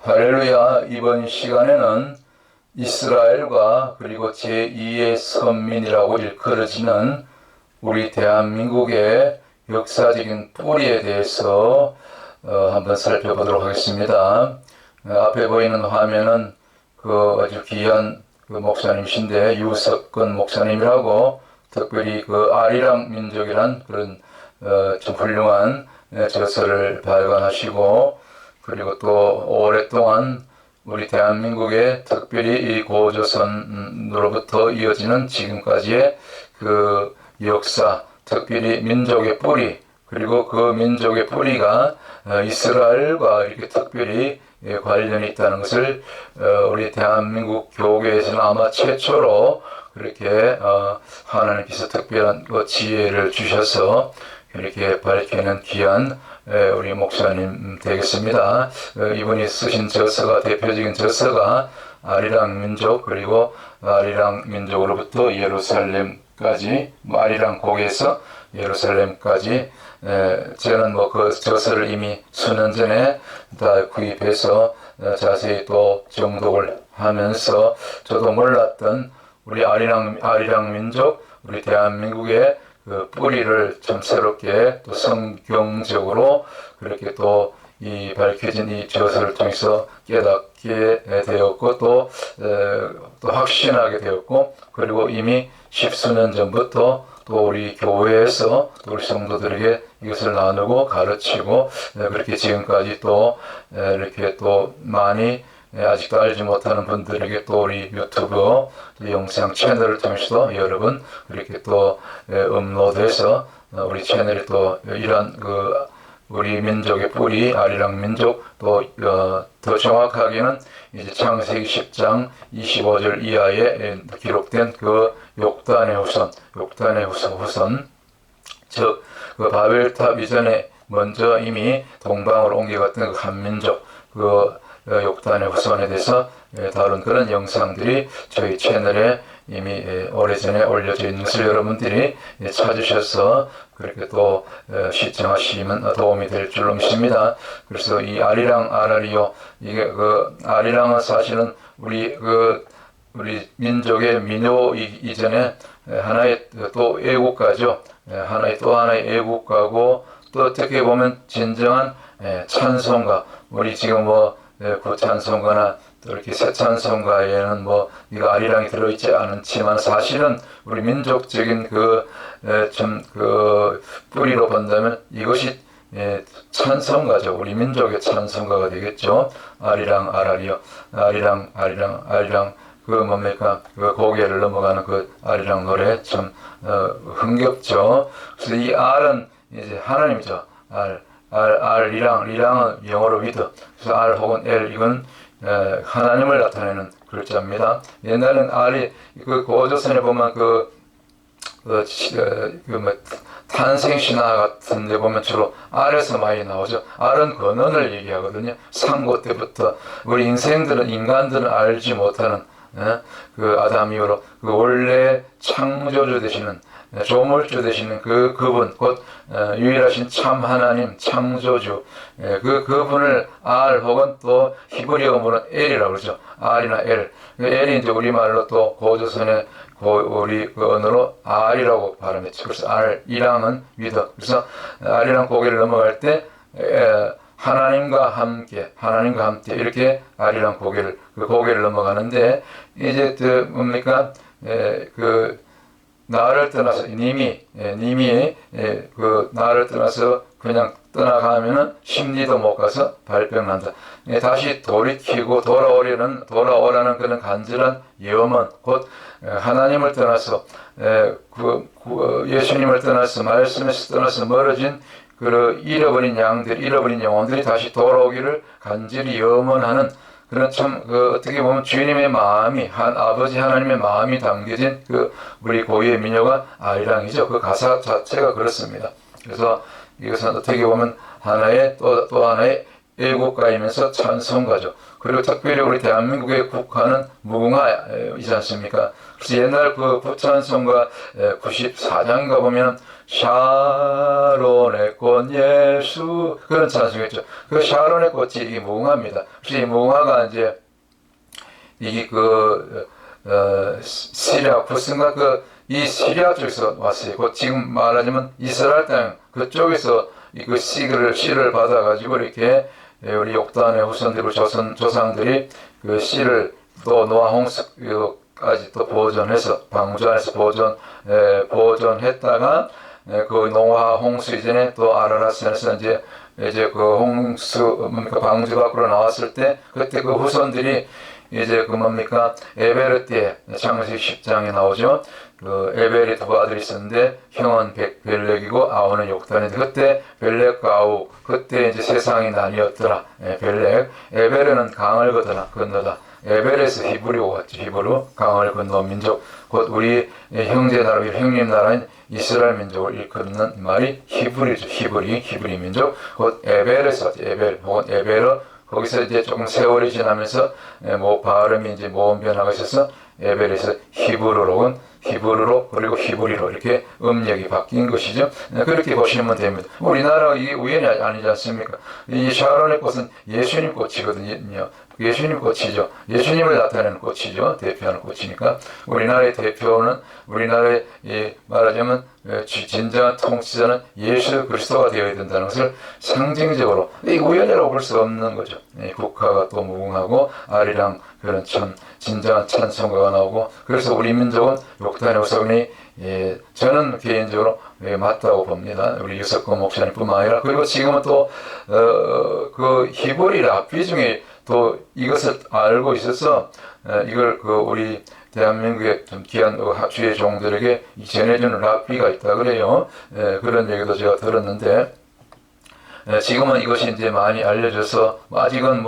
할렐루야. 이번 시간에는 이스라엘과 그리고 제2의 선민이라고 일컬어지는 우리 대한민국의 역사적인 뿌리에 대해서 한번 살펴보도록 하겠습니다. 앞에 보이는 화면은 아주 귀한 목사님이신데 유석근 목사님이라고, 특별히 아리랑 민족이란 그런 좀 훌륭한 저서를 발간하시고, 그리고 또 오랫동안 우리 대한민국의 특별히 이 고조선으로부터 이어지는 지금까지의 그 역사, 특별히 민족의 뿌리, 그리고 그 민족의 뿌리가 이스라엘과 이렇게 특별히 관련이 있다는 것을 우리 대한민국 교계에서는 아마 최초로 그렇게 하나님께서 특별한 지혜를 주셔서 이렇게 밝히는 귀한 우리 목사님 되겠습니다. 이분이 쓰신 저서가, 대표적인 저서가 아리랑 민족, 그리고 아리랑 민족으로부터 예루살렘까지, 아리랑 곡에서 예루살렘까지, 저는 그 저서를 이미 수년 전에 다 구입해서 자세히 또 정독을 하면서 저도 몰랐던 우리 아리랑 민족, 우리 대한민국의 그 뿌리를 좀 새롭게 또 성경적으로 그렇게 또 이 밝혀진 이 저서를 통해서 깨닫게 되었고, 또 확신하게 되었고, 그리고 이미 십수년 전부터 또 우리 교회에서 또 우리 성도들에게 이것을 나누고 가르치고, 그렇게 지금까지 또 이렇게 또 많이 아직도 알지 못하는 분들에게 또 우리 유튜브 영상 채널을 통해서도 여러분 그렇게 또 업로드해서 우리 채널이 또 이러한 우리 민족의 뿌리 아리랑 민족, 또 더 정확하게는 이제 창세기 10장 25절 이하에 기록된 그 욕단의 후손, 즉 그 바벨탑 이전에 먼저 이미 동방으로 옮겨갔던 그 한민족, 욕단의 후손에 대해서 다룬 그런 영상들이 저희 채널에 이미 오래전에 올려져 있는 것을 여러분들이 찾으셔서 그렇게 또 시청하시면 도움이 될 줄로 믿습니다. 그래서 이 아리랑, 이게 아리랑은 사실은 우리 민족의 민요 이전에 하나의 또 애국가죠. 또 하나의 애국가고, 또 어떻게 보면 진정한 찬송가, 우리 지금 구찬송가나 또 이렇게 새 찬송가에는 이거 아리랑이 들어있지 않지만, 사실은 우리 민족적인 뿌리로 본다면 이것이 찬송가죠. 우리 민족의 찬송가가 되겠죠. 아리랑 뭡니까? 고개를 넘어가는 아리랑 노래 참 흥겹죠. 그래서 이 R은 이제 하나님이죠. 리랑은 영어로 with. 그래서 R 혹은 L, 이건 하나님을 나타내는 글자입니다. 옛날에는 R이 고조선에 보면 탄생 신화 같은 데 보면 주로 R에서 많이 나오죠. R은 근원을 얘기하거든요. 상고 때부터 우리 인간들은 알지 못하는 아담 이후로 원래 창조주 되시는, 조물주 되시는 그분, 곧 유일하신 참 하나님, 창조주, 그분을 R 혹은 또 히브리어로는 L이라고 그러죠. R이나 L. L이 이제 우리말로 또 고조선의 우리 언어로 R이라고 발음했죠. 그래서 R이랑은 믿어. 그래서 R이랑 고개를 넘어갈 때 하나님과 함께 이렇게 R이랑 고개를 넘어가는데, 이제 뭡니까? 나를 떠나서 님이 나를 떠나서 그냥 떠나가면은 심리도 못 가서 발병난다. 다시 돌이키고 돌아오라는 그런 간절한 염원, 곧 하나님을 떠나서 예수님을 떠나서 말씀에서 떠나서 멀어진 잃어버린 영혼들이 다시 돌아오기를 간절히 염원하는 그런 참 어떻게 보면 주님의 마음이, 아버지 하나님의 마음이 담겨진 우리 고유의 민요가 아리랑이죠. 그 가사 자체가 그렇습니다. 그래서 이것은 어떻게 보면 하나의 또 하나의 애국가이면서 찬송가죠. 그리고 특별히 우리 대한민국의 국가는 무궁화이지 않습니까? 그래서 옛날 그 부찬송가 94장인가 보면 샤론의 꽃 예수 그런 찬송이었죠. 그 샤론의 꽃이 이 무궁화입니다. 그래서 이 무궁화가 이제 이게 시리아 구스인가 이 시리아 쪽에서 왔어요. 지금 말하자면 이스라엘 땅 그쪽에서 그 씨를 받아가지고 이렇게 우리 욕단의 후손들 조상들이 그 씨를 또 노아 홍수까지 또 보존해서 방주안에서 보존했다가 그 노아 홍수 이전에 또 아라라산에서 이제 그 홍수 방주 밖으로 나왔을 때 그때 그 후손들이 이제 에베르 때 창세기 10장에 나오죠. 그 에벨이 두 아들이 있었는데 형은 벨렉이고 아우는 욕단인데 그때 벨렉과 아우 그때 이제 세상이 나뉘었더라. 벨렉 에벨은 강을 건너다. 에벨에서 히브리가 왔죠. 히브리 강을 건너 민족 곧 우리 형제 나라 형님 나라인 이스라엘 민족을 일컫는 말이 히브리죠. 히브리 민족 곧 에벨에서 에벨 혹은 에벨어 거기서 이제 조금 세월이 지나면서 발음이 이제 모음 변화가 있어서 에벨에서 히브르로 그리고 히브리로 이렇게 음력이 바뀐 것이죠. 그렇게 보시면 됩니다. 우리나라가 이게 우연이 아니지 않습니까? 이 샤론의 꽃은 예수님 꽃이거든요. 예수님 꽃이죠. 예수님을 나타내는 꽃이죠. 대표하는 꽃이니까 우리나라의 대표는 우리나라의 말하자면 진정한 통치자는 예수 그리스도가 되어야 된다는 것을 상징적으로 이 우연이라고 볼 수 없는 거죠. 국가가 또 무궁하고 아리랑 그런 참 진정한 찬송가가 나오고 그래서 우리 민족은 욕단의 후손이 저는 개인적으로 맞다고 봅니다. 우리 유석권 목사님뿐만 아니라 그리고 지금은 또 그 히브리 랍비 중에 또 이것을 알고 있어서 이걸 우리 대한민국의 좀 귀한 주의 종들에게 전해주는 랍비가 있다 그래요. 그런 얘기도 제가 들었는데 지금은 이것이 이제 많이 알려져서 아직은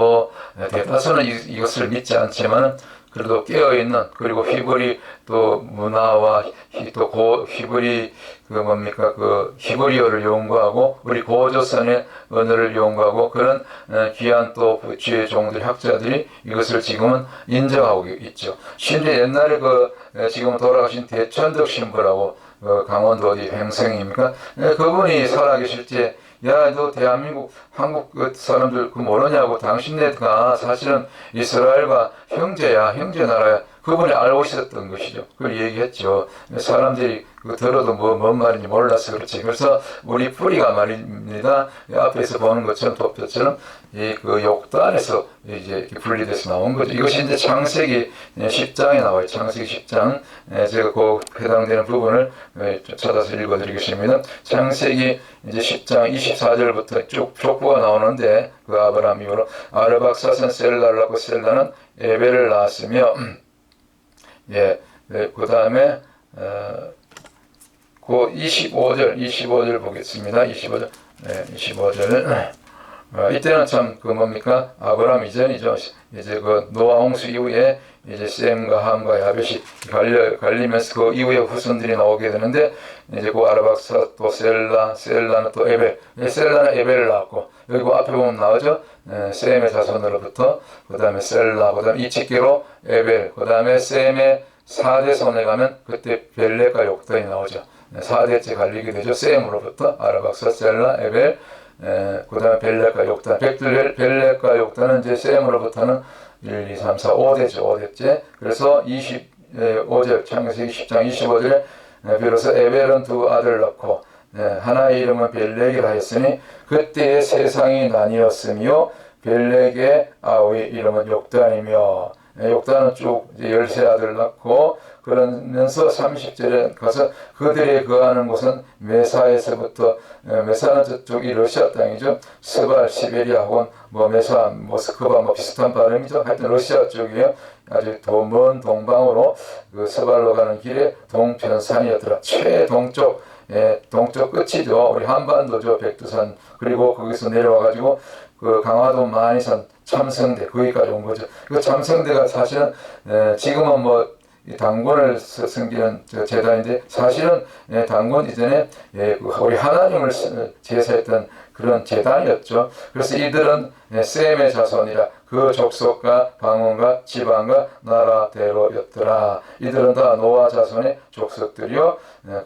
대다수는 이것을 믿지 않지만 그래도 깨어있는 그리고 히브리 또 문화와 또 히브리 히브리어를 연구하고 우리 고조선의 언어를 연구하고 그런 귀한 또 주의 종들 학자들이 이것을 지금은 인정하고 있죠. 심지어 옛날에 지금 돌아가신 대천덕 신부라고 강원도 어디 횡성입니까? 그분이 살아계실 때 야, 너 대한민국, 한국 사람들 모르냐고 당신네가 사실은 이스라엘과 형제야, 형제 나라야. 그분이 알고 있었던 것이죠. 그걸 얘기했죠. 사람들이 들어도 뭔 말인지 몰라서 그렇지. 그래서 우리 뿌리가 말입니다. 앞에서 보는 것처럼 도표처럼 그 욕단에서 이제 분리돼서 나온 거죠. 이것이 이제 창세기 10장에 나와요. 창세기 10장. 제가 그 해당되는 부분을 찾아서 읽어드리겠습니다. 창세기 이제 10장 24절부터 쭉 족보가 나오는데 그 아브라함 이후로 아르박사스는 셀라를 낳고 셀라는 에벨을 낳았으며 그 다음에 그 25절 보겠습니다. 25절. 이때는 참 아브라함 이전이죠. 이제 노아 홍수 이후에 이제 셈과 함과 야벳이 갈리면서 그 이후에 후손들이 나오게 되는데 이제 그 아르박사 또 셀라는 또 에벨, 셀라는 에벨을 낳았고 여기 앞에 보면 나오죠. 셈의 자손으로부터 그 다음에 셀라, 그 다음에 이치기로 에벨, 그 다음에 셈의 4대 손에 가면 그때 벨렉과 욕단이 나오죠. 4대째 갈리게 되죠. 셈으로부터 아르박사, 셀라, 에벨, 그 다음에 벨렉과 욕단. 벨렉과 욕단은 이제 셈으로부터는 1, 2, 3, 4, 5대죠. 5대째. 그래서 25절, 창세기 10장 25절에 비로소 에벨은 두 아들 낳고 하나의 이름은 벨렉이라 하였으니 그때의 세상이 나뉘었으며 벨렉의 아우의 이름은 욕단이며 욕단은 쭉 13아들 낳고 그러면서 30절에 가서 그들이 거하는 곳은 메사에서부터 메사는 저쪽이 러시아 땅이죠. 스발, 시베리아 혹은 메사, 모스크바 비슷한 발음이죠. 하여튼 러시아 쪽이에요. 아주 먼 동방으로 그 스발로 가는 길에 동편산이었더라. 최동쪽 동쪽 끝이죠. 우리 한반도죠. 백두산. 그리고 거기서 내려와가지고 그 강화도 만이산 참성대 거기까지 온 거죠. 그 참성대가 사실은 지금은 당군을 섬기는 제단인데 사실은 당군 이전에 우리 하나님을 제사했던 그런 제단이었죠. 그래서 이들은 셈의 자손이라 그 족속과 방언과 지방과 나라대로였더라. 이들은 다 노아 자손의 족속들이요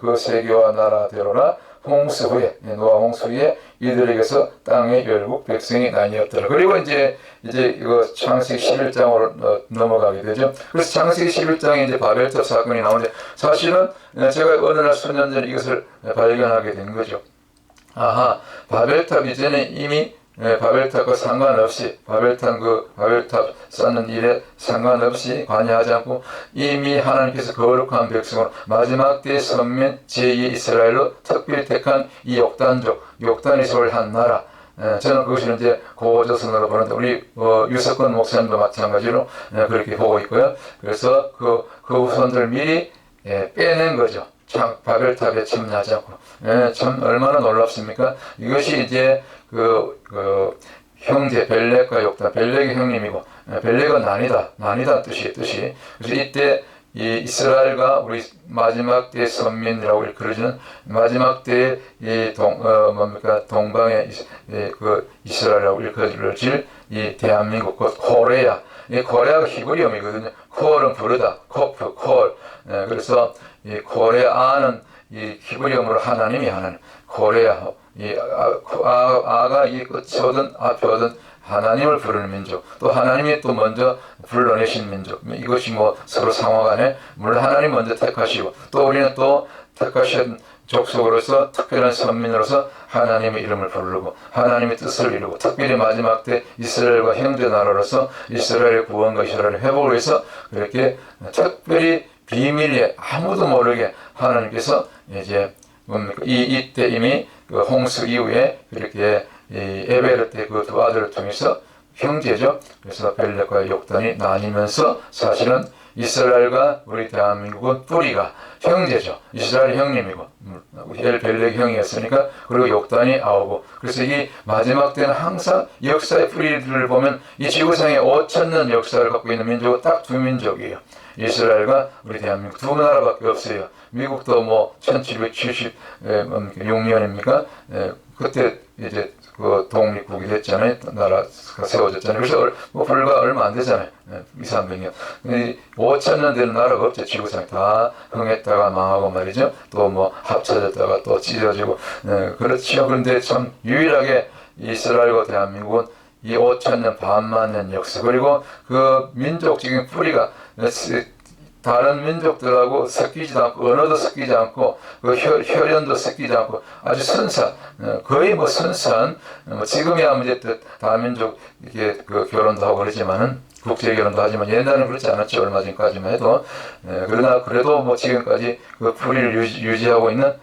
그 세계와 나라대로라. 홍수 후에 노아 홍수 후에 이들에게서 땅의 열국 백성이 나뉘었더라. 그리고 이제 이거 창세기 11장으로 넘어가게 되죠. 그래서 창세기 11장에 이제 바벨탑 사건이 나오는데 사실은 제가 어느 날 수년 전에 이것을 발견하게 된 거죠. 아하, 바벨탑 이전에 이미 바벨탑과 상관없이 바벨탑 쌓는 일에 상관없이 관여하지 않고 이미 하나님께서 거룩한 백성으로 마지막 때의 선민 제2 이스라엘로 특별히 택한 이 욕단의 소를 한 나라. 저는 그것을 이제 고조선으로 보는데 우리 유석권 목사님도 마찬가지로 그렇게 보고 있고요. 그래서 그 후손들 미리 빼낸 거죠. 바벨탑에 침략하지 않고. 참 얼마나 놀랍습니까? 이것이 이제 그 형제 벨렉과 욕단, 벨렉이 형님이고 벨렉은 난이다 뜻이. 그래서 이때 이 이스라엘과 우리 마지막 때의 선민이라고 그러지는 마지막 때의 동방의 그 이스라엘이라고 일컬어질 이 대한민국 곧 코레아. 이 코레아가 히브리어이거든요. 콜은 부르다, 코프, 콜. 그래서 이 코레아는 이 히브리어로 하나님. 코레아. 이 아가 이 끝이 오든 앞이 오든 하나님을 부르는 민족, 또 하나님이 또 먼저 불러내신 민족. 이것이 뭐 서로 상호간에 물론 하나님 먼저 택하시고 또 우리는 또 택하신 족속으로서 특별한 선민으로서 하나님의 이름을 부르고 하나님의 뜻을 이루고 특별히 마지막 때 이스라엘과 형제 나라로서 이스라엘의 구원과 이스라엘의 회복을 위해서 그렇게 특별히 비밀리에 아무도 모르게 하나님께서 이제 이때 이미 그 홍수 이후에 그렇게 에베르 때 그 두 아들을 통해서 형제죠. 그래서 벨렉과 욕단이 나뉘면서 사실은 이스라엘과 우리 대한민국은 뿌리가 형제죠. 이스라엘 형님이고 벨렉 형이었으니까 그리고 욕단이 아우고 그래서 이 마지막 때는 항상 역사의 뿌리를 보면 이 지구상에 5,000년 역사를 갖고 있는 민족은 딱 두 민족이에요. 이스라엘과 우리 대한민국 두 나라밖에 없어요. 미국도 뭐 1776년입니까? 그때 이제 그 독립국이 됐잖아요. 나라가 세워졌잖아요. 그래서 뭐 불과 얼마 안 되잖아요. 200~300년. 5,000년 되는 나라가 없죠. 지구상에 다 흥했다가 망하고 말이죠. 또 뭐 합쳐졌다가 또 찢어지고. 그렇죠. 그런데 참 유일하게 이스라엘과 대한민국은 이 5,000년 반만 년 역사 그리고 그 민족적인 뿌리가 다른 민족들하고 섞이지 않고 언어도 섞이지 않고 그 혈연도 섞이지 않고 아주 선산 거의 뭐 선산 지금이야 이제 다민족 이게 그 결혼도 하고 그러지만은 국제 결혼도 하지만 옛날에는 그렇지 않았죠. 얼마 전까지만 해도 그러나 그래도 뭐 지금까지 그 뿌리를 유지하고 있는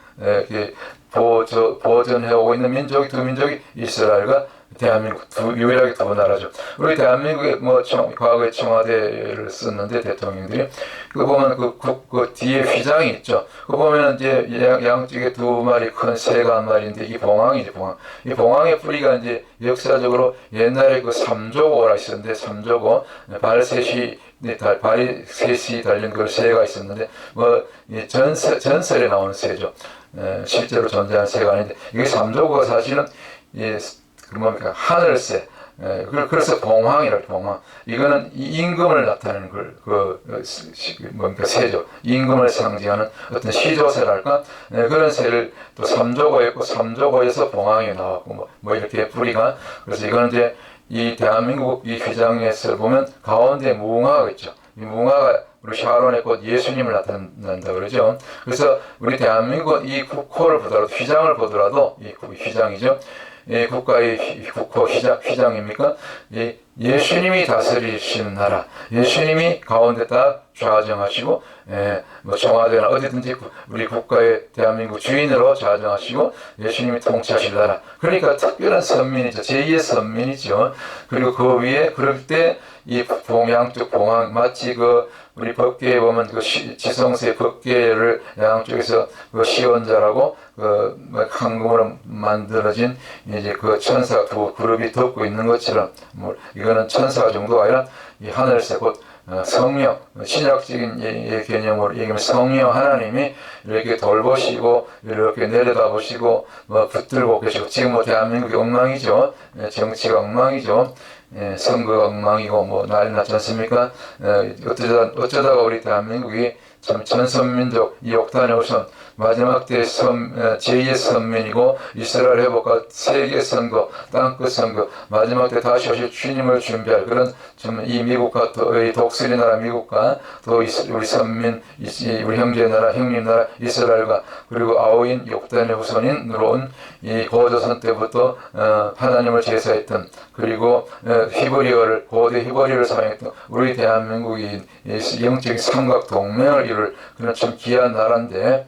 보존해오고 있는 민족이 두 민족이 이스라엘과 대한민국 유일하게 두 나라죠. 우리 대한민국에 뭐 과거에 청와대를 썼는데 대통령들이 그 보면 그 뒤에 휘장이 있죠. 그 보면 이제 양쪽에 두 마리 큰 새가 한 마리인데 이 봉황이죠. 이 봉황의 뿌리가 이제 역사적으로 옛날에 그 삼조고라 있었는데 삼조고 발이 셋이 달린 그 새가 있었는데 뭐 전설에 나오는 새죠. 실제로 존재하는 새가 아닌데 이게 삼조고가 사실은 뭡니까 하늘새. 그래서 봉황이라고 봉황. 이거는 임금을 나타내는 뭡니까 새죠. 임금을 상징하는 어떤 시조새랄까. 그런 새를 또 삼조고에 있고 삼조고에서 봉황이 나왔고 뭐 이렇게 뿌리가. 그래서 이거는 이제 이 대한민국 이 휘장에서 보면 가운데 무궁화가 있죠. 이 무궁화가 우리 샤론의 꽃 예수님을 나타낸다 그러죠. 그래서 우리 대한민국 이 국호를 보더라도 휘장을 보더라도 이 휘장이죠. 국가의 국호 휘장입니까? 예수님이 다스리시는 나라, 예수님이 가운데 딱 좌정하시고, 뭐 청와대나 어디든지 우리 국가의 대한민국 주인으로 좌정하시고 예수님이 통치하실 나라. 그러니까 특별한 선민이죠. 제2의 선민이죠. 그리고 그 위에 그럴 때 이 양쪽 봉황 마치 우리 법계에 보면 지성소의 법계를 양쪽에서 시원자라고 황금으로 만들어진 이제 천사 두 그룹이 덮고 있는 것처럼 뭐 이거는 천사 정도가 아니라 이 하늘새 곧 성령, 신약적인 개념으로 얘기하면 성령 하나님이 이렇게 돌보시고 이렇게 내려다보시고 붙들고 계시고 지금 대한민국이 엉망이죠. 정치가 엉망이죠. 선거가 엉망이고 난리 났지 않습니까? 어쩌다가 우리 대한민국이 참 전선민족 이 옥탄의 우선 마지막 때 제2의 선민이고 이스라엘 회복과 세계 선거, 땅끝 선거, 마지막 때 다시 오실 주님을 준비할 그런 좀 이 미국과 또 이 독수리 나라 미국과 또 우리 선민, 우리 형제 나라, 형님 나라 이스라엘과 그리고 아우인 옥단의 후손인으로 온 이 고조선 때부터 하나님을 제사했던 그리고 히브리어를 고대 히브리어를 사용했던 우리 대한민국이 영적인 삼각 동맹을 이룰 그런 참 귀한 나라인데.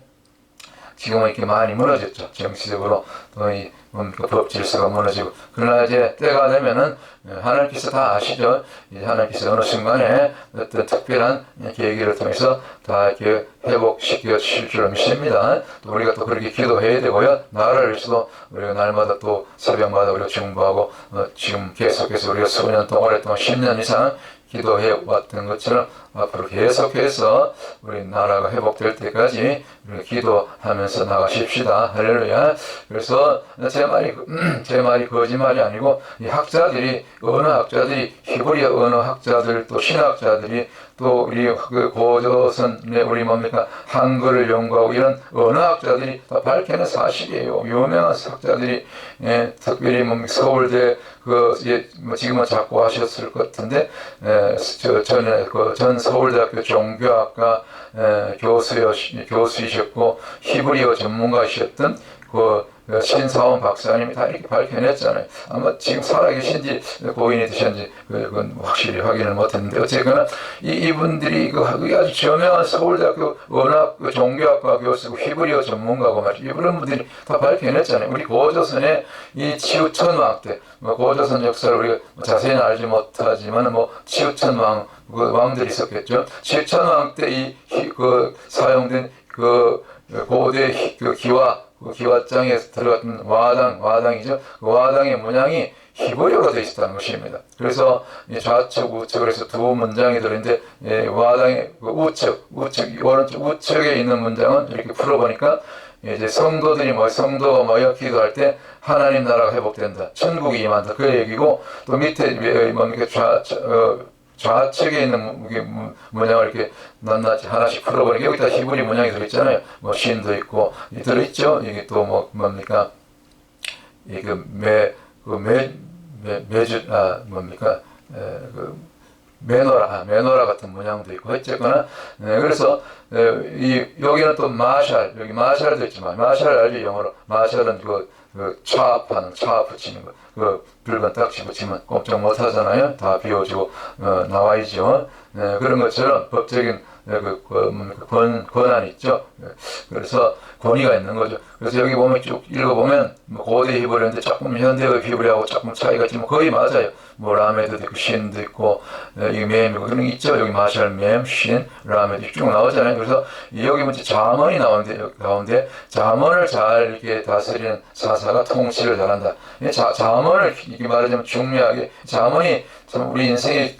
지금은 이렇게 많이 무너졌죠. 정치적으로 또 이 법 질서가 무너지고 그러나 이제 때가 되면은 하나님께서 다 아시죠. 이제 하나님께서 어느 순간에 어떤 특별한 계기를 통해서 다 이렇게 회복시켜 주실 줄 믿습니다. 또 우리가 또 그렇게 기도해야 되고요. 나라를 위해서도 우리가 날마다 또 새벽마다 우리가 중보하고 지금 계속해서 우리가 수년 동안 오랫동안 10년 이상 기도해 왔던 것처럼 앞으로 계속해서 우리 나라가 회복될 때까지 우리가 기도하면서 나가십시다. 할렐루야. 그래서 제 말이 거짓말이 아니고 이 학자들이 언어학자들이 히브리어 언어학자들 또 신학자들이 또 우리 그 고조선의 우리 한글을 연구하고 이런 언어학자들이 다 밝혀낸 사실이에요. 유명한 학자들이 특별히 서울대 지금은 자꾸 하셨을 것 같은데 전에 전 서울대학교 종교학과 교수이셨고 히브리어 전문가이셨던 신사원 박사님이 다 이렇게 밝혀냈잖아요. 아마 지금 살아계신지 고인이 되셨는지 그건 확실히 확인을 못했는데 어쨌거나 이분들이 아주 저명한 서울대학교 원학 종교학과 교수고 히브리어 전문가고 말이죠. 이런 분들이 다 밝혀냈잖아요. 우리 고조선의 이 치우천왕 때 고조선 역사를 우리가 자세히는 알지 못하지만 치우천 왕들이 있었겠죠. 치우천왕 때 사용된 고대 기와장에 들어갔던 와당이죠. 그 와당의 문양이 히브리어로 되어 있었다는 것입니다. 그래서 좌측, 우측, 그래서 두 문장이 들어있는데, 와당의 우측, 오른쪽 우측에 있는 문장은 이렇게 풀어보니까, 이제 성도가 기도할 때 하나님 나라가 회복된다. 천국이 임한다. 그 얘기고, 또 밑에 좌측에 있는 문양을 이렇게 낱낱이 하나씩 풀어보니까 여기다 히브리 문양이 들어있잖아요. 신도 있고 들어있죠. 이게 또 메노라 같은 문양도 있고 어쨌거나 그래서 여기는 또 여기 마샬도 있지만 마샬 알죠? 영어로 마샬은 차 붙이는 거 붉은 딱지 붙이면 꼼짝 못 하잖아요. 다 비워지고 나와 있죠. 그런 것처럼 법적인 권한이 있죠. 그래서 권위가 있는 거죠. 그래서 여기 보면 쭉 읽어보면 고대 히브리어인데 조금 현대의 히브리어하고 조금 차이가 있지만 거의 맞아요. 라메도 있고 신도 있고 이 맴이고 그런 게 있죠. 여기 마샬, 맴, 신, 라메도 쭉 나오잖아요. 그래서 여기 먼저 자문이 나오는데 자문을 잘 이렇게 다스리는 사사가 통치를 잘한다. 자문을 이렇게 말하자면 중요하게 자문이 참 우리 인생에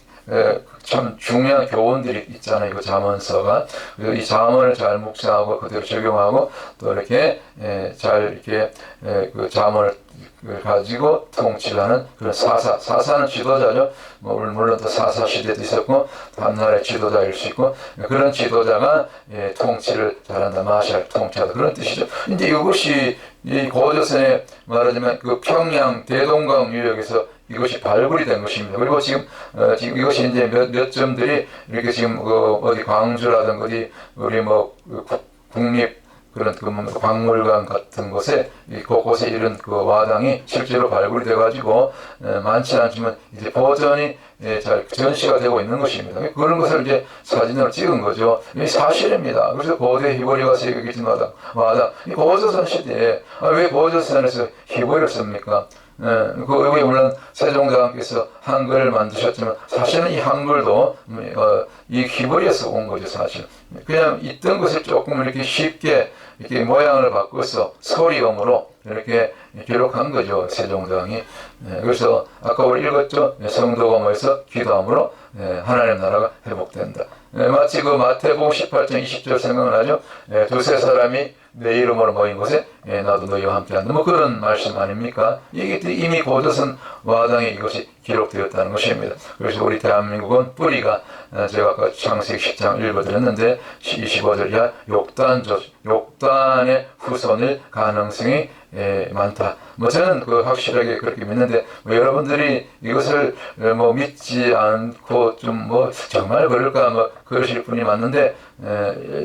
참 중요한 교훈들이 있잖아요. 이거 자문서가. 그래서 이 자문을 잘 묵상하고 그대로 적용하고 또 이렇게 잘 이렇게 그 자문을 가지고 통치하는 그런 사사는 지도자죠. 물론 또 사사 시대도 있었고 한 나라의 지도자일 수 있고 그런 지도자가 통치를 잘한다. 마샬 통치하다 그런 뜻이죠. 이제 이것이 이 고조선에 말하자면 그 평양 대동강 유역에서 이것이 발굴이 된 것입니다. 그리고 지금 이것이 이제 몇 점들이 이렇게 지금 어디 광주라든가 어디 우리 국립 그런 박물관 같은 곳에 곳곳에 이런 와당이 실제로 발굴이 돼가지고 많지 않지만 이제 보존이 잘 전시가 되고 있는 것입니다. 그런 것을 이제 사진으로 찍은 거죠. 이게 사실입니다. 그래서 고대 히브리어가 새겨진 와당, 이 고조선 시대에 왜 고조선에서 히브리어를 씁니까? 여기 물론 세종대왕께서 한글을 만드셨지만 사실은 이 한글도 이 히브리어에서 온 거죠. 사실 그냥 있던 것을 조금 이렇게 쉽게 이렇게 모양을 바꿔서 소리음으로 이렇게 기록한 거죠. 세종대왕이. 그래서 아까 우리 읽었죠. 성도가 모여서 기도함으로 하나님 나라가 회복된다. 마치 그 마태복음 18장 20절 생각나죠? 두세 사람이 내 이름으로 모인 곳에 나도 너희와 함께한다. 뭐 그런 말씀 아닙니까? 이게 이미 고조선 와당에 이것이 기록되었다는 것입니다. 그래서 우리 대한민국은 뿌리가 제가 아까 창세기 10장 읽어드렸는데 25절 이하 욕단의 후손일 가능성이 많다. 뭐 저는 그 확실하게 그렇게 믿는데 뭐 여러분들이 이것을 뭐 믿지 않고 좀 뭐 정말 그럴까 뭐 그러실 분이 많는데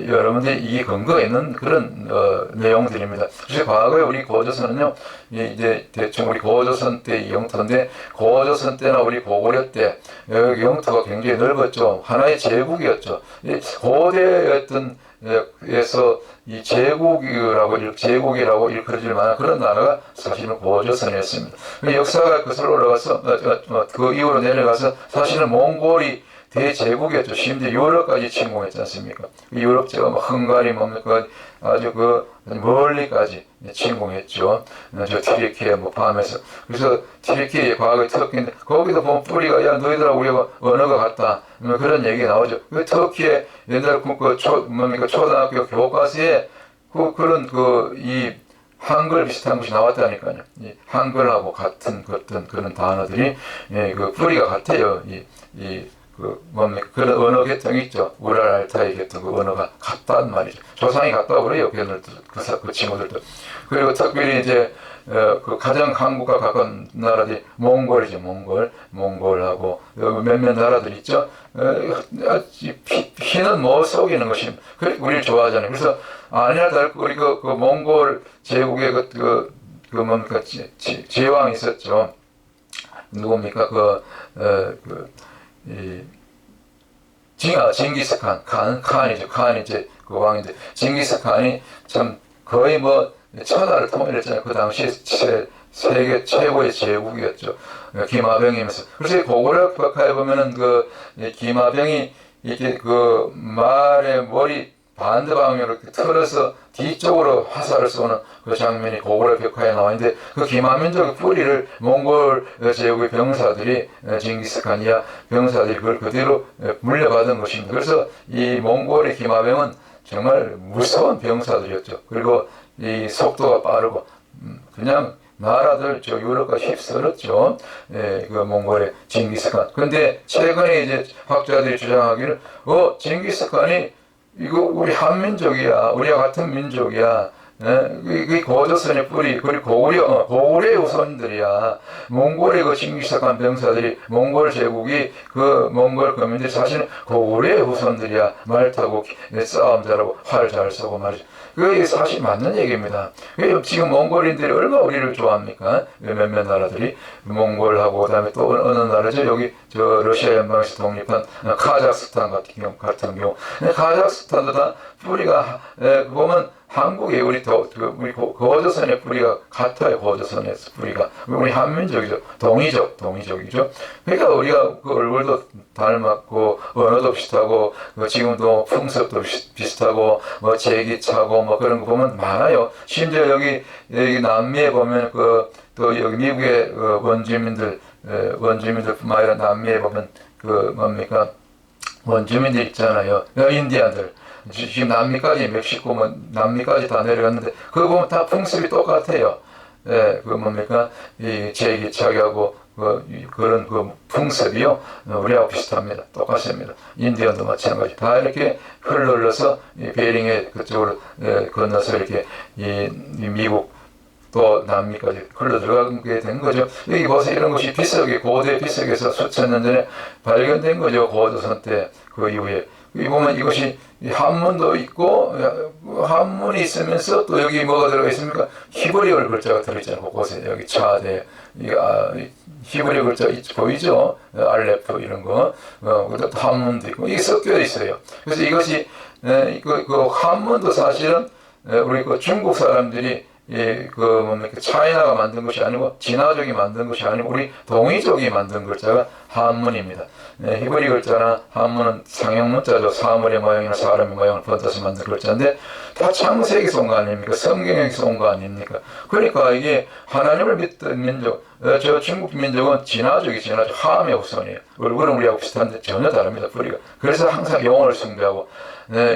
여러분들이 이 근거가 있는 그런 내용들입니다. 그래서 과거에 우리 고조선은요 이제 대충 우리 고조선 때 영토인데 고조선 때나 우리 고구려 때 여기 영토가 굉장히 넓었죠. 하나의 제국이었죠. 고대였던 에서 이 제국이라고 일컬어질 만한 그런 나라가 사실은 고조선이었습니다. 역사가 그슬 올라가서 그 이후로 내려가서 사실은 몽골이 대제국이었죠. 심지어 유럽까지 침공했지 않습니까? 유럽제가 뭐 헝가리 뭡니까 아주 그 멀리까지 침공했죠. 저 튀르키예 뭐 포함해서. 그래서 튀르키예 과거에 터키인데 거기서 보면 뿌리가 야 너희들하고 우리가 언어가 같다. 그런 얘기가 나오죠. 그 터키에 옛날 초등학교 교과서에 그런 이 한글 비슷한 것이 나왔다니까요. 이 한글하고 같은 그런 단어들이 그 뿌리가 같아요. 그런 언어 계통이 있죠. 우랄 알타이 계통 그 언어가 같단 말이죠. 조상이 같다고 그래요. 그 친구들도. 그리고 특별히 이제 그 가장 한국과 가까운 나라들이 몽골이죠. 몽골하고 몇몇 나라들 있죠. 피는 못 속이는 것이 우리를 좋아하잖아요. 그래서 아니나 다를까 우리 그 몽골 제국의 뭡니까 제왕이 있었죠. 누굽니까 징기스칸 칸이 이제 그 왕인데 징기스칸이 참 거의 뭐 천하를 통일했잖아요. 그 당시에 세계 최고의 제국이었죠. 기마병이면서. 그래서 고구려 벽화에 보면은 기마병이 이렇게 그 말의 머리 반대 방향으로 이렇게 틀어서 뒤쪽으로 화살을 쏘는 그 장면이 고구려 벽화에 나와 있는데 그 기마민족의 뿌리를 몽골 제국의 병사들이 징기스칸이야 병사들이 그걸 그대로 물려받은 것입니다. 그래서 이 몽골의 기마병은 정말 무서운 병사들이었죠. 그리고 이 속도가 빠르고 그냥 나라들 유럽과 휩쓸었죠. 그 몽골의 징기스칸. 그런데 최근에 이제 학자들이 주장하기를 징기스칸이 이거 우리 한민족이야. 우리와 같은 민족이야. 이 고조선의 뿌리, 그리고 고구려의 후손들이야. 몽골의 그 징기스칸 병사들이, 몽골 제국이 그 몽골 거민들이 사실은 고구려의 후손들이야. 말 타고 싸움 잘하고 활 잘 쏘고 말이죠. 그게 사실 맞는 얘기입니다. 지금 몽골인들이 얼마나 우리를 좋아합니까? 몇몇 나라들이 몽골하고 그다음에 또 어느 나라죠? 여기 러시아 연방에서 독립한 카자흐스탄 같은 경우. 카자흐스탄도 다 뿌리가 보면 한국에 우리 고조선의 뿌리가 같아요. 고조선의 뿌리가 우리 한민족이죠. 동이족이죠. 그러니까 우리가 그 얼굴도 닮았고 언어도 비슷하고 지금도 풍습도 비슷하고 뭐 제기차고 뭐 그런 거 보면 많아요. 심지어 여기 남미에 보면 또 여기 미국의 원주민들뿐만 아니라 남미에 보면 뭡니까 원주민들 있잖아요. 인디안들. 지금 남미까지 멕시코 남미까지 다 내려갔는데 그거 보면 다 풍습이 똑같아요. 이 제기차기하고 그런 풍습이요 우리하고 비슷합니다. 똑같습니다. 인디언도 마찬가지. 다 이렇게 흘러서 베링의 그쪽으로 건너서 이렇게 이 미국 또 남미까지 흘러 들어가게 된 거죠. 여기 보세요. 이런 것이 고대 비석에서 수천 년 전에 발견된 거죠. 고조선 때 그 이후에. 여기 보면 이것이 한문도 있고 한문이 있으면서 또 여기 뭐가 들어가 있습니까? 히브리어 글자가 들어있잖아요. 곳곳에 여기 차대 히브리어 글자 보이죠? 알레프 이런 거. 또 한문도 있고 이게 섞여 있어요. 그래서 이것이 그 한문도 사실은 우리 중국 사람들이 뭡니까 차이나가 만든 것이 아니고 진화족이 만든 것이 아니고 우리 동이족이 만든 글자가 한문입니다. 히브리 글자나 한문은 상형 문자죠. 사물의 모양이나 사람의 모양을 번져서 만든 글자인데 다 창세기에서 온 거 아닙니까? 성경에서 온 거 아닙니까? 그러니까 이게 하나님을 믿던 민족, 저 중국 민족은 진화족이 함의 후손이에요. 얼굴은 우리하고 비슷한데 전혀 다릅니다. 뿌리가. 그래서 항상 영혼을 숭배하고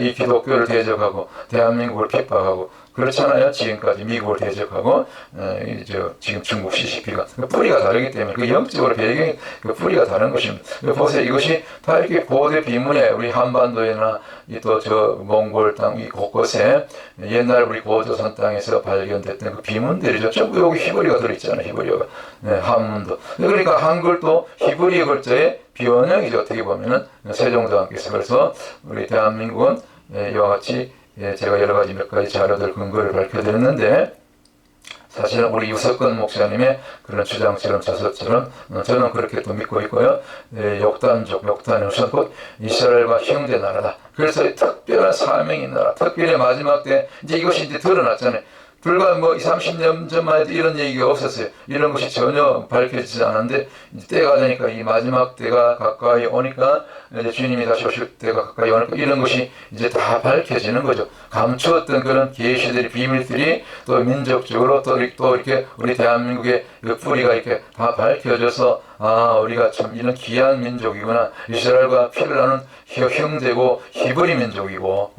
이 기독교를 대적하고 대한민국을 핍박하고 그렇잖아요. 지금까지 미국을 대적하고 지금 중국 CCP가 뿌리가 다르기 때문에 그 영적으로 배경이 그 뿌리가 다른 것입니다. 보세요. 이것이 다 이렇게 고대 비문에 우리 한반도에나 또 저 몽골 땅 이 곳곳에 옛날 우리 고조선 땅에서 발견됐던 그 비문들이죠. 전부 여기 히브리가 들어있잖아요. 히브리어가 한문도. 그러니까 한글도 히브리 글자의 비원형이죠. 어떻게 보면은 세종대왕께서. 그래서 우리 대한민국은 이와 같이 제가 여러 가지 몇 가지 자료들 근거를 밝혀드렸는데 사실은 우리 유석근 목사님의 그런 주장처럼 저서처럼 저는 그렇게 또 믿고 있고요. 욕단족, 욕단은 우선 곧 이스라엘과 형제 나라다. 그래서 특별한 사명이 있는 나라, 특별히 마지막 때 이제 이것이 이제 드러났잖아요. 불과 뭐 20, 30년 전만 해도 이런 얘기가 없었어요. 이런 것이 전혀 밝혀지지 않았는데 이제 때가 되니까 이 마지막 때가 가까이 오니까 이제 주님이 다시 오실 때가 가까이 오니까 이런 것이 이제 다 밝혀지는 거죠. 감추었던 그런 계시들이 비밀들이 또 민족적으로 또 이렇게 우리 대한민국의 그 뿌리가 이렇게 다 밝혀져서 아 우리가 참 이런 귀한 민족이구나. 이스라엘과 피를 나눈 형제고 히브리 민족이고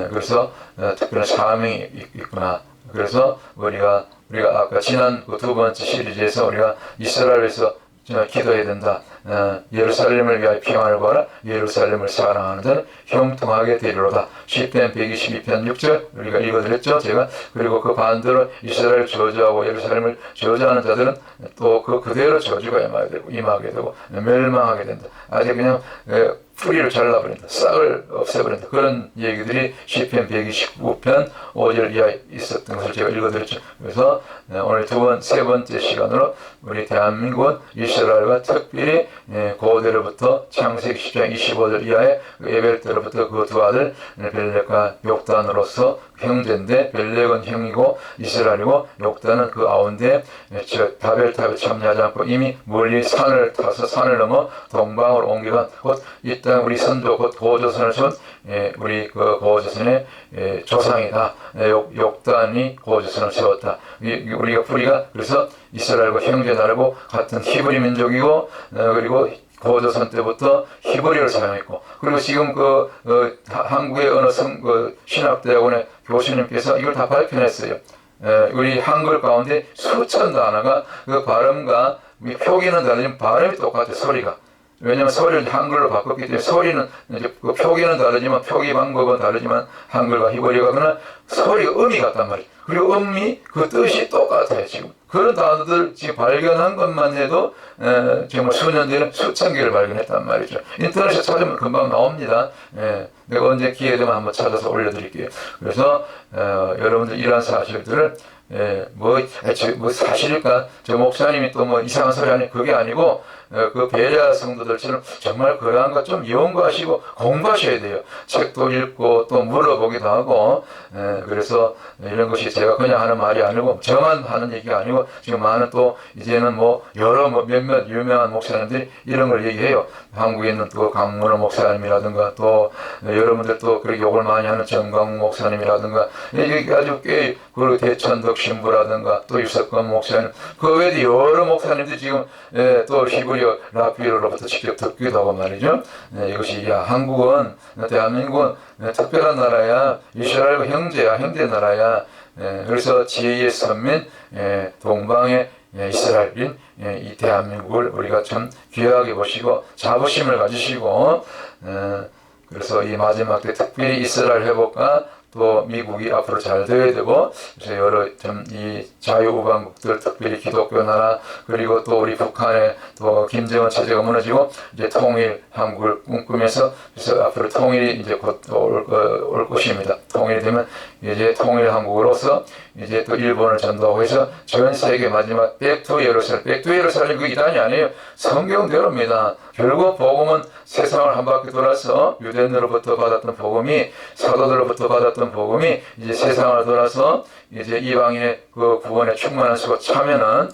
그래서 특별한 사명이 있구나. 그래서 우리가 아까 지난 그 두 번째 시리즈에서 우리가 이스라엘에서 기도해야 된다. 예루살렘을 위하여 평안을 구하라. 예루살렘을 사랑하는 자는 형통하게 되리로다. 시편 122편 6절 우리가 읽어드렸죠. 제가. 그리고 그 반대로 이스라엘 저주하고 예루살렘을 저주하는 자들은 또 그대로 저주가 임하게 되고 멸망하게 된다. 아주 그냥 뿌리를 잘라버린다. 싹을 없애버린다. 그런 얘기들이 시편 129편 5절 이하에 있었던 것을 제가 읽어드렸죠. 그래서 오늘 세 번째 시간으로 우리 대한민국은 이스라엘과 특별히 고대로부터 창세기 10장 25절 이하에 에벨 때로부터 그 두 아들 벨렉과 욕단으로서 형제인데 벨렉은 형이고 이스라엘이고 욕단은 그 가운데 바벨탑에 참여하지 않고 이미 멀리 산을 타서 산을 넘어 동방으로 옮겨간 곧 이 땅 우리 선조 곧 고조선을 준 우리 그 고조선의 조상이다. 욕단이 고조선을 세웠다. 우리가 뿌리가 그래서 이스라엘과 형제 나라고 같은 히브리 민족이고 그리고 고조선 때부터 히브리어를 사용했고 그리고 지금 한국의 어느 신학대학원의 교수님께서 이걸 다 밝혀냈어요. 우리 한글 가운데 수천 단어가 그 발음과 표기는 다르지만 발음이 똑같아요. 소리가. 왜냐하면 소리를 한글로 바꿨기 때문에 소리는 이제 그 표기는 다르지만 표기 방법은 다르지만 한글과 히브리어가 그러나 소리가 음이 같단 말이에요. 그리고 음이 그 뜻이 똑같아요. 지금 그런 단어들 지금 발견한 것만 해도 정말 수년 전에 수천 개를 발견했단 말이죠. 인터넷에 찾으면 금방 나옵니다. 내가 언제 기회 되면 한번 찾아서 올려드릴게요. 그래서 여러분들 이러한 사실들을 뭐 사실일까? 저 목사님이 또 뭐 이상한 소리 하니 그게 아니고 그 베레아 성도들처럼 정말 그러한 것 좀 연구하시고 공부하셔야 돼요. 책도 읽고 또 물어보기도 하고 그래서 이런 것이 제가 그냥 하는 말이 아니고 저만 하는 얘기가 아니고 지금 많은 또 이제는 뭐 여러 몇몇 유명한 목사님들이 이런 걸 얘기해요. 한국에 있는 또 강문호 목사님이라든가 또 여러분들 또 그렇게 욕을 많이 하는 정광 목사님이라든가 이게 아주 꽤 그리고 대천덕 신부라든가 또 유석권 목사님 그 외에도 여러 목사님들이 지금 또 히브리어 라피로로부터 직접 듣기도 하고 말이죠. 이것이 한국은 대한민국은 특별한 나라야. 이스라엘과 형제야. 형제 나라야. 그래서 제2의 선민 동방의 이스라엘인 이 대한민국을 우리가 참 귀하게 보시고 자부심을 가지시고 그래서 이 마지막 때 특별히 이스라엘 회복과 또 미국이 앞으로 잘 되어야 되고 그래서 여러 이 자유우방국들 특별히 기독교 나라 그리고 또 우리 북한의 또 김정은 체제가 무너지고 이제 통일 한국을 꿈꾸면서 그래서 앞으로 통일이 이제 곧 올 것입니다. 통일이 되면 이제 통일 한국으로서 이제 또 일본을 전도하고 해서 전 세계 마지막 백투 예루살렘 그 이단이 아니에요. 성경대로입니다. 결국 복음은 세상을 한 바퀴 돌아서 유대인으로부터 받았던 복음이, 사도들로부터 받았던 복음이 이제 세상을 돌아서 이제 이방인의 그 구원에 충만한 수가 차면은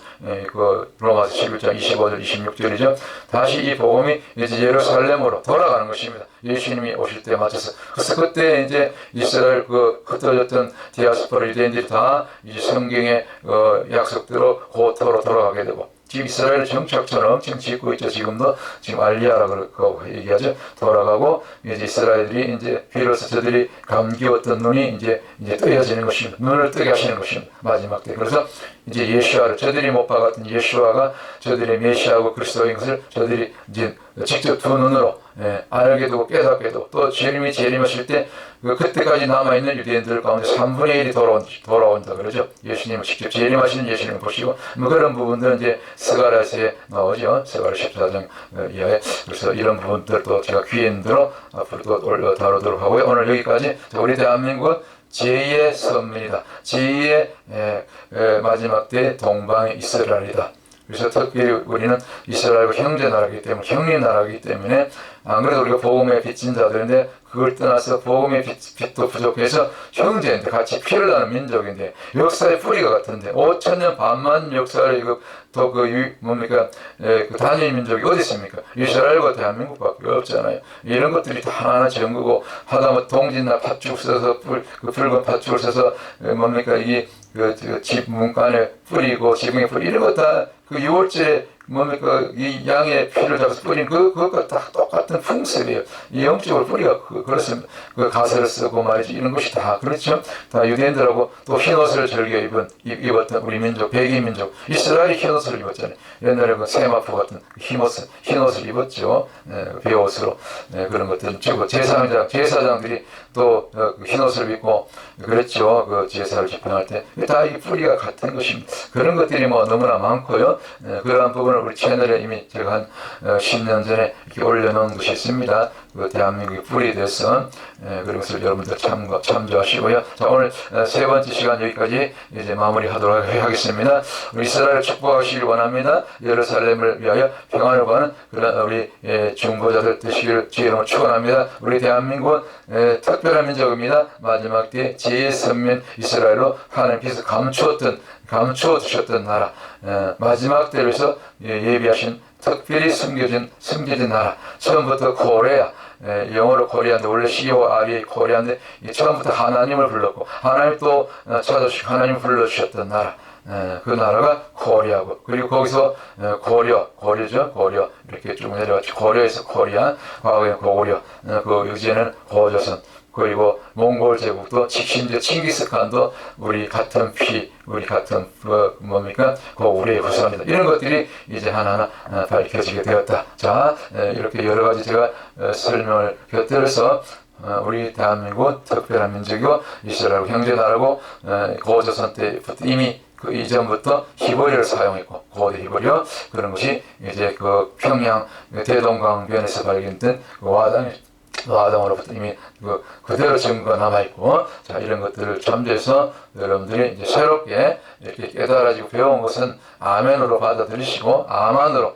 그 로마서 11장 25절 26절이죠. 다시 이 복음이 이제 예루살렘으로 돌아가는 것입니다. 예수님이 오실 때에 맞춰서. 그래서 그때 이제 이스라엘 그 흩어졌던 디아스포라 유대인들이 다 이제 성경의 약속대로 고토로 돌아가게 되고, 지금 이스라엘 정착처럼 지금 짓고 있죠. 지금도 지금 알리야라고 얘기하죠. 돌아가고 이제 이스라엘들이 이제 비로소 저들이 감기웠던 눈이 이제 뜨여지는 것입니다. 눈을 뜨게 하시는 것입니다. 마지막 때. 그래서 이제 예수와를 저들이 못 박았던 예수와가 저들의 메시아고 그리스도인 것을 저들이 이제 직접 두 눈으로 알게 되고 깨닫게 되고, 또 재림이 재림하실 때 그때까지 남아있는 유대인들 가운데 3분의 1이 돌아온다 그러죠. 예수님을 직접 재림하시는 예수님을 보시고, 뭐 그런 부분들은 이제 스가랴서에 나오죠. 스가랴 14장 이하에. 그래서 이런 부분들도 제가 귀인들로 앞으로 또 다루도록 하고요. 오늘 여기까지. 우리 대한민국은 제2의 선민이다. 제2의 마지막 때 동방의 이스라엘이다. 그래서 특별히 우리는 이스라엘과 형제 나라이기 때문에, 형님 나라이기 때문에, 안 그래도 우리가 복음에 빚진 자들인데, 그걸 떠나서 복음의 빚도 부족해서 형제인데 같이 피를 나는 민족인데, 역사의 뿌리가 같은데 5천년 반만 역사를 뭡니까 그 단일 민족이 어디 있습니까? 이스라엘과 대한민국밖에 없잖아요. 이런 것들이 다 하나하나 전거고, 하다못해 동짓나 팥죽 써서 그 붉은 팥죽을 써서 뭡니까 집 문간에 뿌리고 지붕에 뿌리, 이런 거 다 그 6월째 뭡니까 이 양의 피를 잡아서 뿌린 그것과 다 똑같은 풍습이에요. 이 영적으로 뿌리가 그렇습니다. 그 가세를 쓰고 말이지, 이런 것이 다 그렇죠. 다 유대인들하고 또 흰옷을 즐겨 입었던 우리 민족, 백인 민족, 이스라엘이 흰옷을 입었잖아요. 옛날에 그 세마포 같은 흰옷을 입었죠. 베옷으로. 그런 것들은 주고, 제사장들이 또 흰옷을 입고 그랬죠. 그 제사를 집행할 때 다 이 뿌리가 같은 것입니다. 그런 것들이 뭐 너무나 많고요. 그러한 부분을 우리 채널에 이미 제가 한 10년 전에 이렇게 올려놓은 것이 있습니다. 그 대한민국의 뿌리에 대해서 그런 것을 여러분들 참조하시고요. 자, 오늘 세 번째 시간 여기까지 이제 마무리하도록 하겠습니다. 우리 이스라엘을 축복하시길 원합니다. 예루살렘을 위하여 평안을 구하는 그런 우리 중보자들 되시길 주의 이름으로 축원합니다. 우리 대한민국은 특별한 민족입니다. 마지막 때 제2의 선민 이스라엘로 하나님께서 감추어 두셨던 나라, 마지막 때를 위해서 예비하신 특별히 숨겨진 나라. 처음부터 코레아, 영어로 코리아인데 원래 COREA 코리아인데 처음부터 하나님을 불렀고, 하나님 또 찾아주시고 하나님을 불러주셨던 나라, 그 나라가 코리아고, 그리고 거기서 고려죠. 이렇게 쭉 내려갔죠. 고려에서 코리아, 과거에 고구려, 그 이제는 고조선, 그리고 몽골 제국도 심지어 칭기스칸도 우리 같은 우리의 후손이다. 이런 것들이 이제 하나하나 밝혀지게 되었다. 자, 이렇게 여러 가지 제가 설명을 곁들여서 우리 대한민국 특별한 민족이고 이스라엘 형제나라고, 고조선 때부터 이미 그 이전부터 히브리어를 사용했고, 고대 히브리어, 그런 것이 이제 그 평양 대동강변에서 발견된 그 와당으로부터 이미 그대로 증거가 남아있고, 자, 이런 것들을 참조해서 여러분들이 이제 새롭게 이렇게 깨달아지고 배운 것은 아멘으로 받아들이시고, 아만으로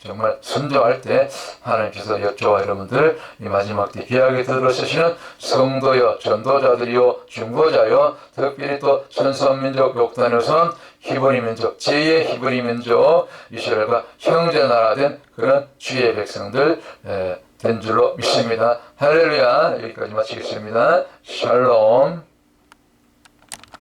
정말 순종할 때 하나님께서 저와 여러분들 이 마지막 때 귀하게 들어서시는 성도여, 전도자들이요, 중보자요, 특별히 또 선선민족, 욕단의 선, 히브리 민족, 제2의 히브리 민족, 이스라엘과 형제나라 된 그런 주의 백성들 된 줄로 믿습니다. 할렐루야. 여기까지 마치겠습니다. 샬롬.